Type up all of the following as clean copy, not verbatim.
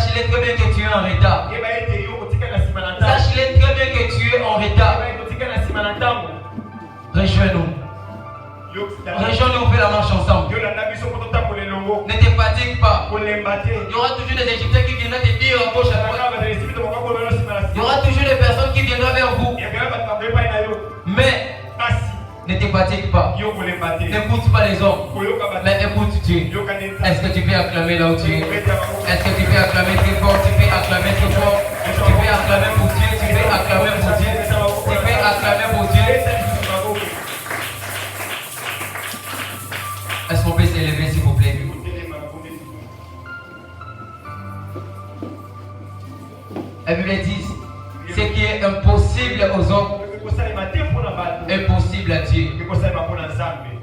Sache-le très bien que tu es en retard. Sache-le très bien que tu es en retard. Rejoins-nous. Rejoins-nous, on fait la marche ensemble. Ne te fatigue pas. Il y aura toujours des Égyptiens qui viendront te dire à gauche, à droite. Il y aura toujours des personnes qui viendront vers vous. Mais ne te fatigue pas. N'écoute pas les hommes. Mais écoute Dieu. Est-ce que tu peux acclamer là où tu es? Est-ce que tu peux acclamer très fort? Tu peux acclamer très fort. Tu peux acclamer pour Dieu. Tu peux acclamer pour Dieu. Tu peux acclamer pour Dieu. Est-ce qu'on peut s'élever s'il vous plaît? La Bible dit ce qui est impossible aux hommes est possible à Dieu.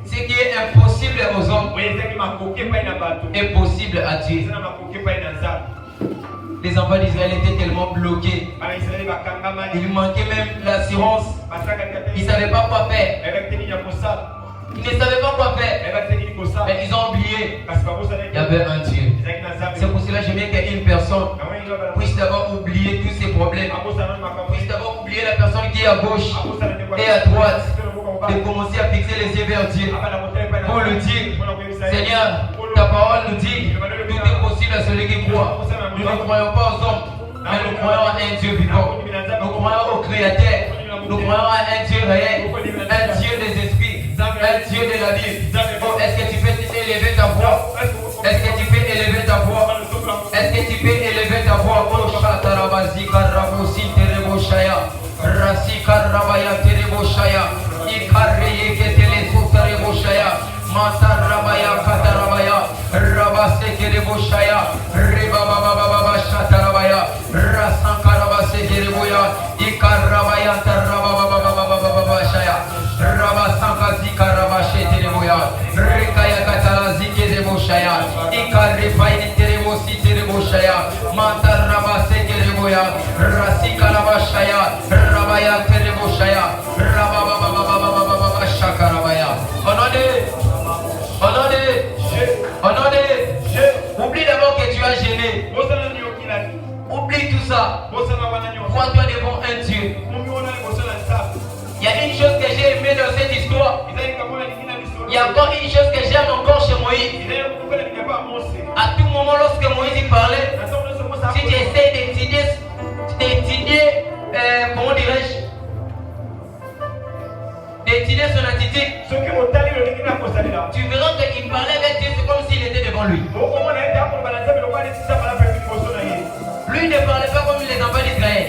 Ce qui est impossible aux hommes est possible à Dieu. Les enfants d'Israël étaient tellement bloqués. Il manquait même l'assurance. Ils ne savaient pas quoi faire. Ils ne savaient pas quoi faire. Mais ils ont oublié. Il y avait un Dieu. C'est pour cela que j'aime bien qu'une personne puisse d'abord oublier tous ses problèmes. Puisse d'abord oublier la personne qui est à gauche et à droite. De commencer à fixer les yeux vers Dieu. Pour le dire, Seigneur, ta parole nous dit, tout est possible à celui qui croit. Nous ne croyons pas aux hommes, mais nous croyons à un Dieu vivant. Nous croyons au Créateur. Nous croyons à un Dieu réel, un Dieu des esprits, un Dieu de la vie. Oh, est-ce que tu peux élever ta voix? Est-ce que tu peux élever ta voix? Est-ce que tu peux élever ta voix? Oh, Shatarabazi Karabosi Tereboshaya, Rasi Karabaya Tereboshaya, Ikareye Ketele Tereboshaya, Matarabaya Katarabaya, Rabase Tereboshaya, Rebababa Shatarabaya, Rasankarabase Tereboya, Ikarabaya Tarababa Shaya, Rabasankazi Karabashe Tereboya, Rekaya Katalazi Tereboshaya, Ikarepai Terebosi Tereboshaya, Matarabase Tereboya, Rasi Karabashaya, Rabaya Tereboshaya, Rababa Shakarabaya. Honoré. Oublie d'abord que tu as gêné. Oublie tout ça. Crois-toi devant un Dieu. Il y a une chose que j'ai aimée dans cette histoire. Il y a encore une chose que j'aime encore chez Moïse. À tout moment, lorsque Moïse parlait, si tu essaies d'étudier, comment dirais-je, d'étudier son attitude, tu verras qu'il parlait avec Dieu, c'est comme s'il était devant lui. Lui ne parlait pas comme les enfants d'Israël.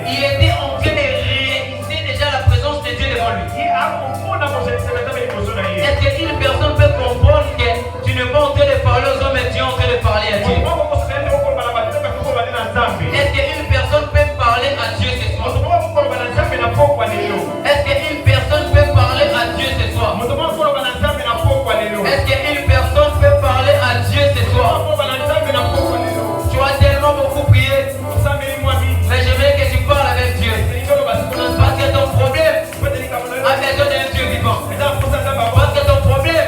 Il était en train de réaliser déjà la présence de Dieu devant lui. Est-ce qu'une personne peut comprendre que tu n'es pas en train de parler aux hommes, mais tu es en train de parler à Dieu? Est-ce qu'une personne peut parler à Dieu ce soir? Est-ce qu'une personne peut parler à Dieu ce soir? Est-ce qu'une personne peut parler à Dieu ce soir? Tu as tellement beaucoup prié, mais j'aimerais que tu parles avec Dieu. Parce que ton problème a besoin d'un Dieu vivant. Parce que ton problème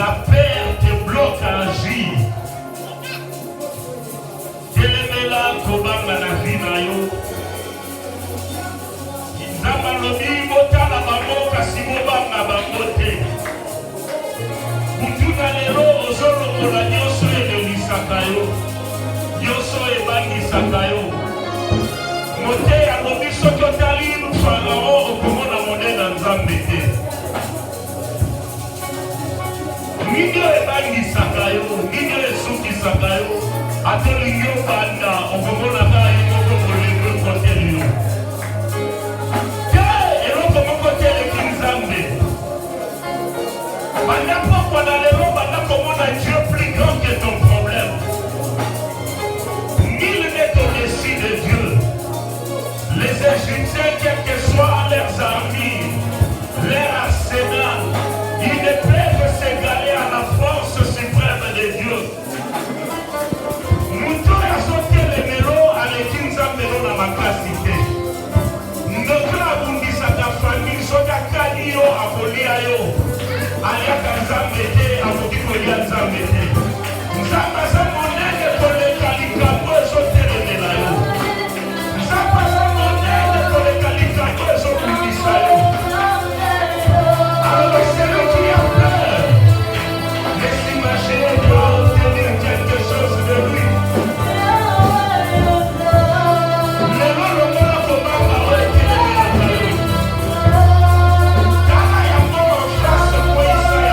La peur te bloque à agir. Telemela kobanga na vie na yo. Nzamba lobi botala bango kasi bobanga bango te. Kutuna lelo ozolokola nyonso elelisaka yo. Nyonso ebangisaka yo. Mote alobi soki otali Farao okomona monene Nzambe te. Nini ebangisaka yo, nini esukisaka yo, atolingi obanda okomona kaka moko molenge kote yo. Te eloko moko te eleki Nzambe. Banda pokwa na lelo banda komona Dieu plus grand que ton problème. Nul n'est au-dessus de Dieu. Les Égyptiens, quels que soient leurs armées, leur arsenal, ils ne peuvent s'égaler à la force suprême de Dieu. Nous tous azoter les mélos à l'église mélo dans ma classité. Notre abondissement de la famille, soka kanio à Boliayo, alia kanzamete, à Bodicolia Zamete. Nous avons mon aide pour les calicatos et soter les mélayo. Nous avons mon aide pour les calicatos et soter les mélayo. Alors, c'est lui qui a peur. Laisse imaginer de obtenir quelque chose de lui. Le nom de mon combat a été le miracle. Quand il y a mon en face, quoi il s'est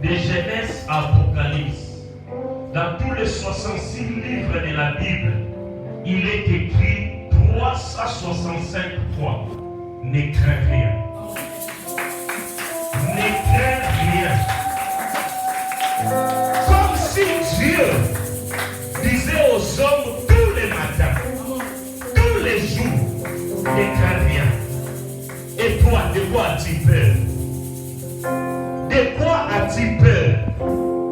de Genèse à Apocalypse, dans tous les 66 livres de la Bible, il est écrit 365 fois, ne crains rien. Ne crains rien. Comme si Dieu disait aux hommes tous les matins, tous les jours, ne crains rien. Et toi, de quoi as-tu peur? De quoi as-tu peur?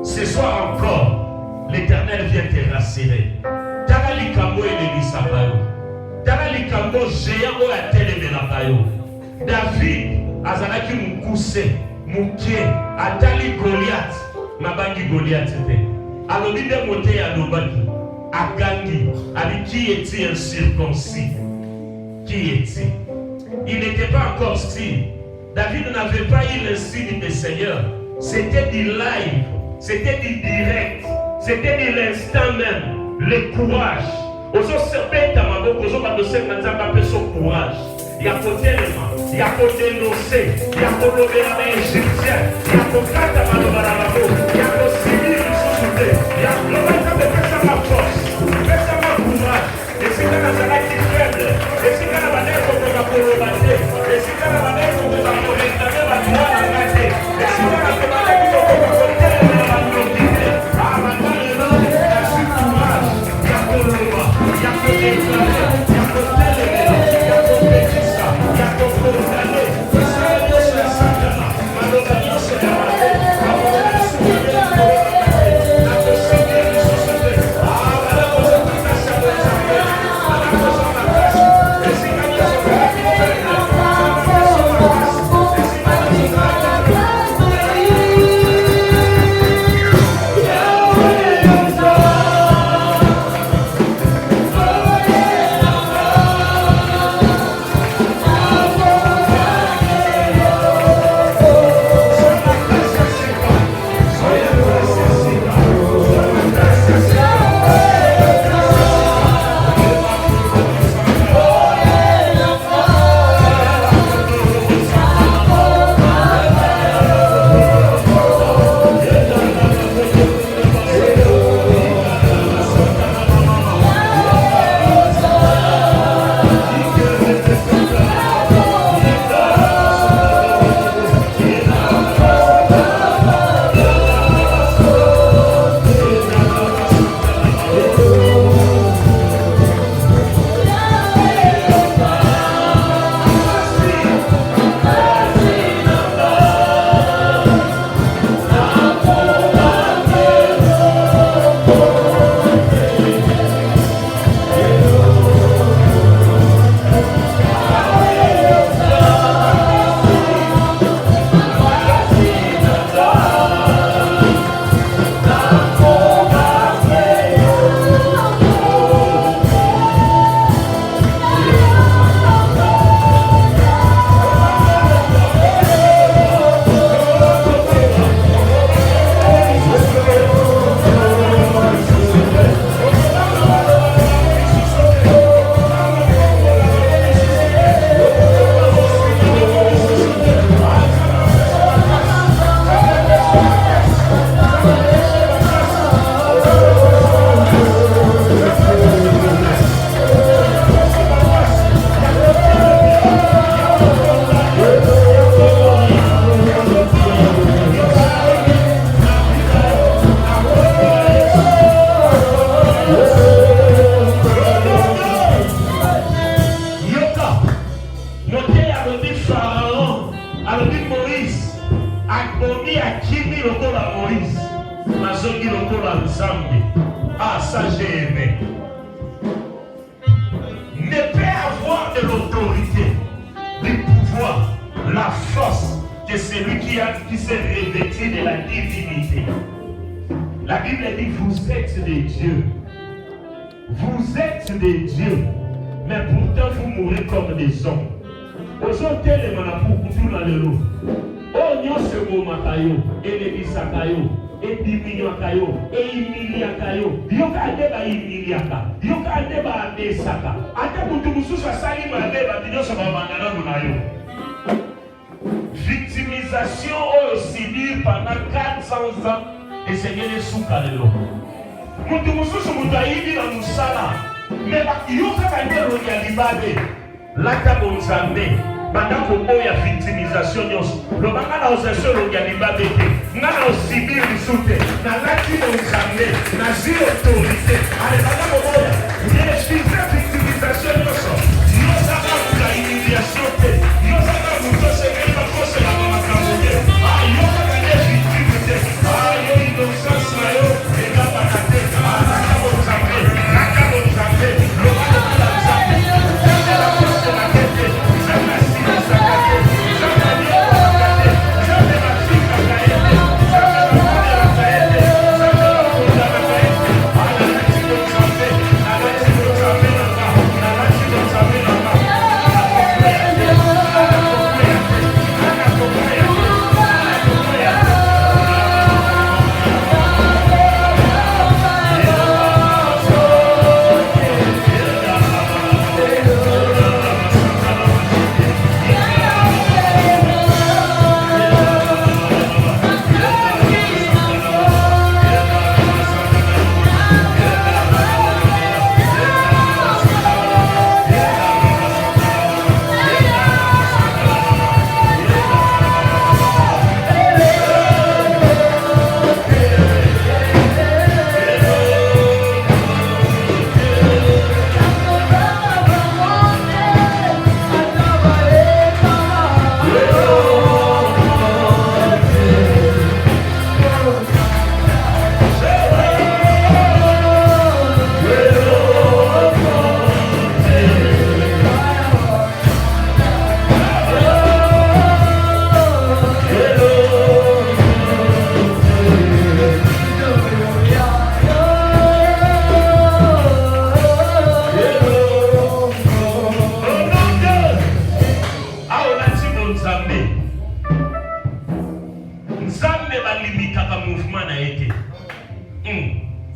Ce soir encore, l'Éternel vient te rassurer. Tala likambo elebisa bayo. Tala likambo géant oyo atelemela bayo. David azalaki mukuse, muke, atali Goliath, mabangi Goliath te. Alobi nde mote alobaki, agangi, ali qui est-il incirconcis? Qui est-il? Il n'était pas encore style. David n'avait pas eu le signe du Seigneur. C'était du live, c'était du direct, c'était de l'instant même. Le courage. Ozo sepeta maboko, ozo badose manzamba peso courage. Ya kotelema, ya kodenoncer, ya kolobela ba Égyptien, ya kokata malobala babo, ya kosili lisusude, ya kolobaka bepesa ma force, bepesa ma courage. Esika nazalaki faible, esika na baneko koka koloba te, esika na baneko koka koreklame batwa na nga te, esika na baneko koka kotelemela bandoki te. Ah, batale no, nasi courage, ya koloba, ya kodeklame, ya kotelemela, ya kopetisa, ya kokondane, esika nyonso ya Satana, maloba nyonso ya mabe, makoba nyonso ya kolobate, na kosenge lisusu te. Ah, banako zokutasha bozambe. Ah, ça j'ai aimé. Ne peut avoir de l'autorité, du pouvoir, la force que celui qui s'est revêtu de la divinité. La Bible dit vous êtes des dieux. Vous êtes des dieux. Mais pourtant vous mourrez comme des hommes. Aujourd'hui, les manapoukoutou dans le loup. Oh, nous sommes makayo, et les bisakayo, et diminuakayo, et imiliakayo. Yoka adeba imiliaka, yoka adeba adesaka. Ate mutubusu sa sali madeba, dinyo sa mamanana nunayo. Victimisation ou subie pendant 400 ans et c'est bien les sous-calés. Mutu mususu mutaidi na musala mais yoka kandelo ya libabe lata bonzambe bandako oya victimisation nyonso lobanga na osation ya libabe na na osibir bisute na lati bonzambe na zio autorité ale bandako oya ye fize victimisation nyonso yosaka muta humiliation te yosaka muto sekeli bakose na makambo te yoka kande victime te yo innocence na yo ekabaka te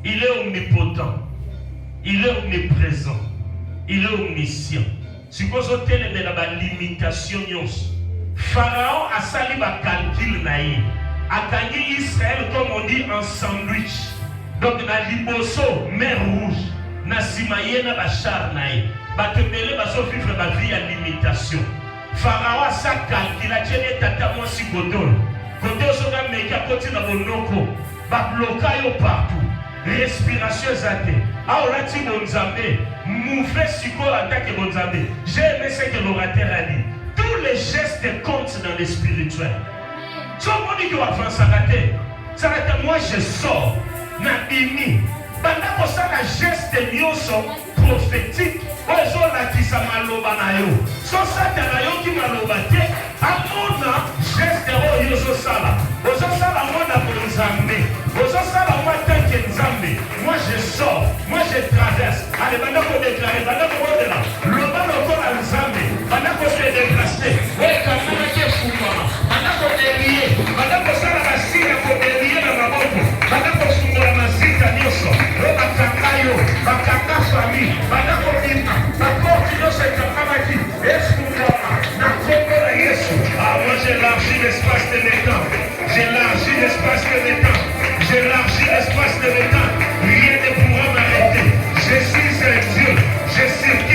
Il est omnipotent, il est omniprésent, il est omniscient. Si vous avez une limitation, Pharaon a sali ba calcul naïe. A gagné Israël, comme on dit, en sandwich. Donc, na liboso, mer rouge, na simaye na bachar naïe. Batebele baso vivre ma vie à limitation. Pharaon a sa calcul, a tient tata moi si godol. Godol so ga meka koti na bonoko. Ba blocayo partout. Respiration zate. Ah, on a dit Bonzambe. Moufé siko attaque Bonzambe. J'ai aimé ce que l'orateur a dit. Tous les gestes comptent dans le spirituel. Si on dit que vous avez fait moi je sors. Nabimi. Pendant que ça, la geste de prophétique. Ozo la kisa maloba na yo. So sata na yo ki maloba te. Amona geste o yozo sala. Ozo sala mona Bonzambe. Ozo sala moi tanke Nzambe. Moi je sors. Moi je traverse. Allez, maintenant qu'on déclare, maintenant qu'on est là. Le bal encore à Nzambe. Maintenant qu'on se déplacer. Ouais, quand on est fou, maintenant qu'on est lié. Maintenant qu'on sala la sire, qu'on est lié dans la botte. Maintenant qu'on se la mazita nyoso. Bakakayo. Bakaka famille. Maintenant qu'on dit. D'accord, tu dois se travailler. Est-ce que vous avez moi j'élargis l'espace de l'étang. J'élargis l'espace de l'étang. J'élargis l'espace de l'étang. Rien ne pourra m'arrêter. Je suis un Dieu. Je suis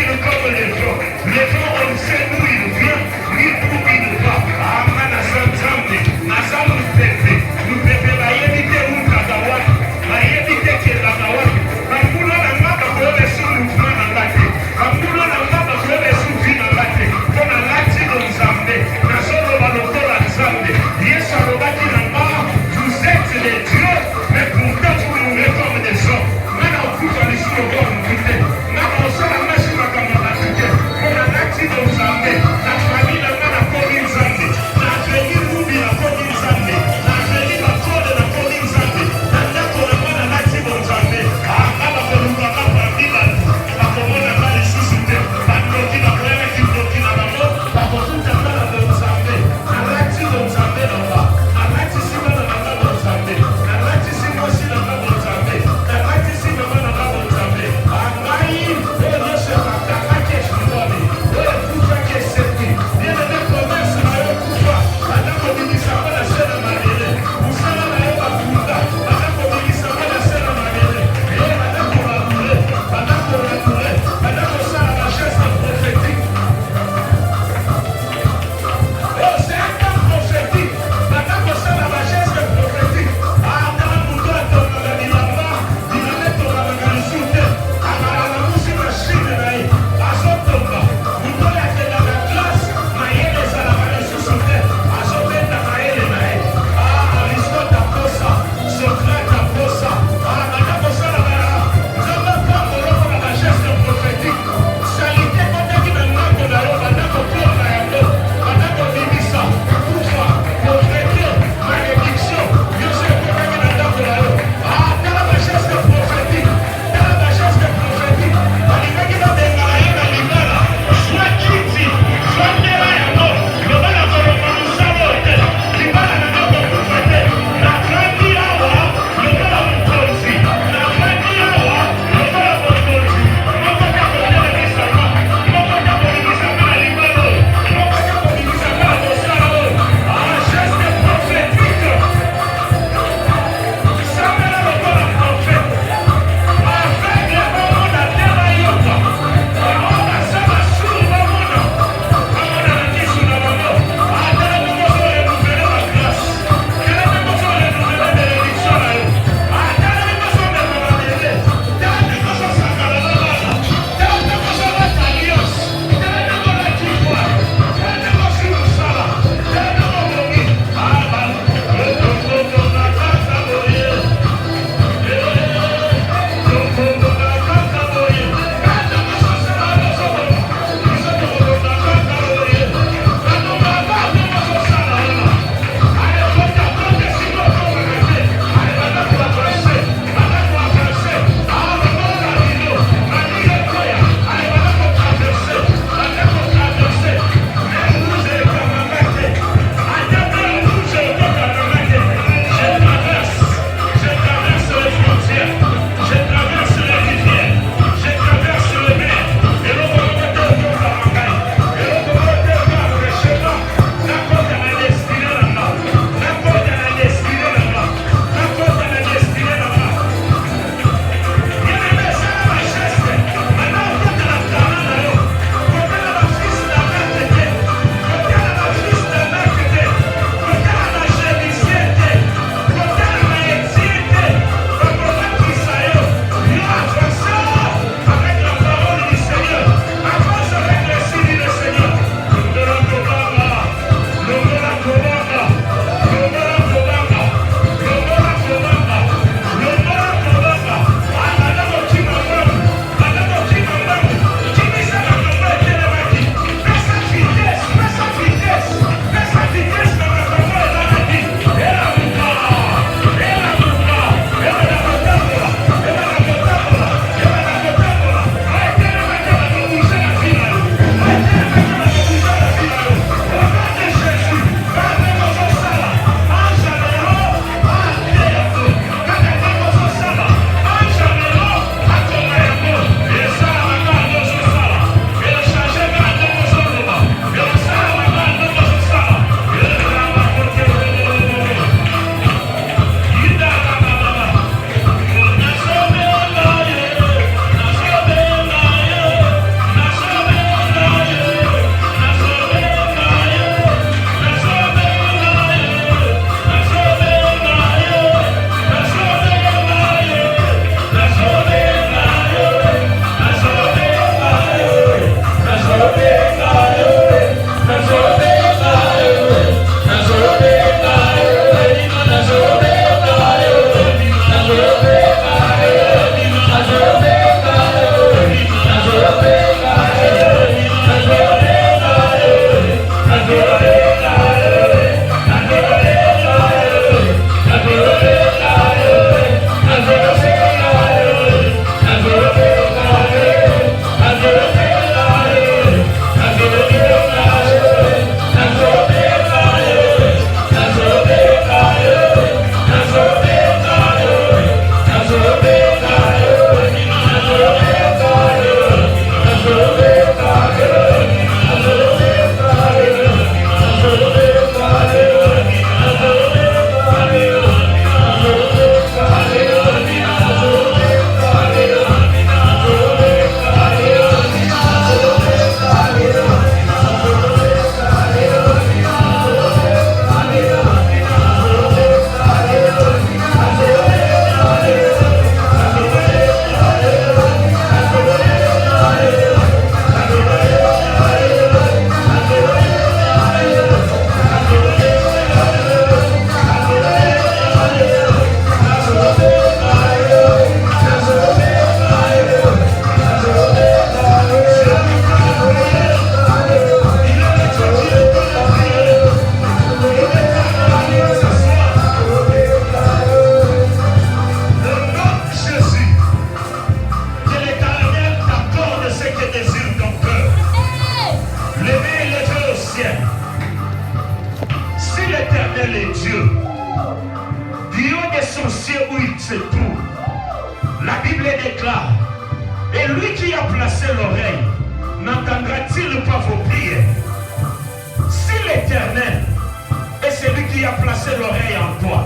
a placé l'oreille en toi,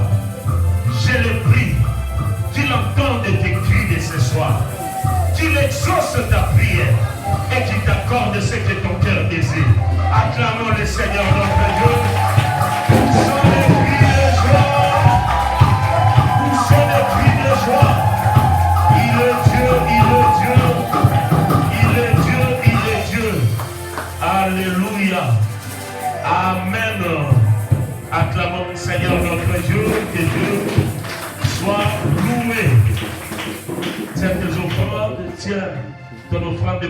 je le prie qu'il entende tes cris de ce soir, qu'il exauce ta prière et qu'il t'accorde ce que ton cœur désire. Acclamons le Seigneur notre Dieu. Où sont les cris de joie? Où sont les cris de joie? Il est Dieu, il est Dieu, il est Dieu, il est Dieu. Alléluia. Amen. Acclamons le Seigneur notre Dieu, que Dieu soit loué. Cette offrande, tiens, ton offrande de